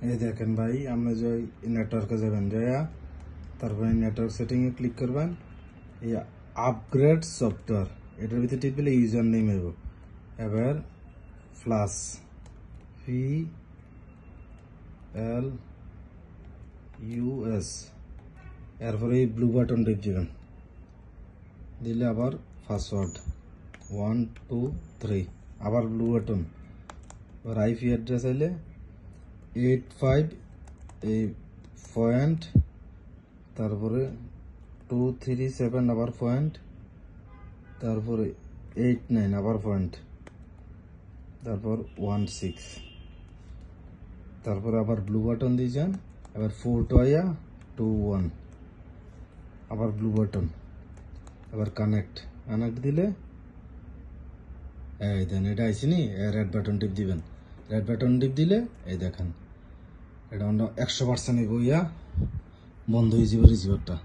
এই দেখেন ভাই, আপনি যে নেটওয়ার্কে যাবেন, যাইয়া তারপরে নেটওয়ার্ক সেটিং এ ক্লিক করবেন, এই আপগ্রেড সফটওয়্যার এটার ভিতরে টিপ দিলে ইউজার নেম হইব, এবার প্লাস PLUS, এরপরে এই ব্লু বাটন টিপ দিবেন, দিলে আবার পাসওয়ার্ড 1 2 3, আবার ব্লু বাটন, এবার আইপি অ্যাড্রেস আইলে 85 এই পয়েন্ট, তারপরে 237 আবার পয়েন্ট, তারপরে 89 আবার পয়েন্ট, তারপর 16, তারপরে আবার ব্লু বাটন দিয়ে যান, এবার 421 আবার ব্লু বাটন, এবার কানেক্ট দিলে এই দেন এটা আইসিনি, রেড বাটন টিপ দিবেন, রেড বাটন টিপ দিলে এই দেখেন এটা 100% বইয়া বন্ধ হয়ে যাবে রিসিভারটা।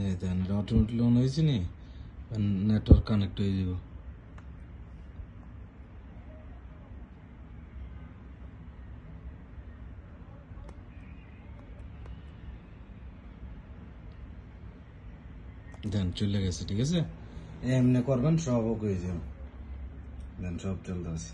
এই দেন এটা অটোমেটিক অন হয়েছে নি, নেটওয়ার্ক কানেক্ট হয়ে যাব। দেন চলে গেছে, ঠিক আছে, এমনি করবেন সব হয়ে যাবে, দেন সব চলতে আছে।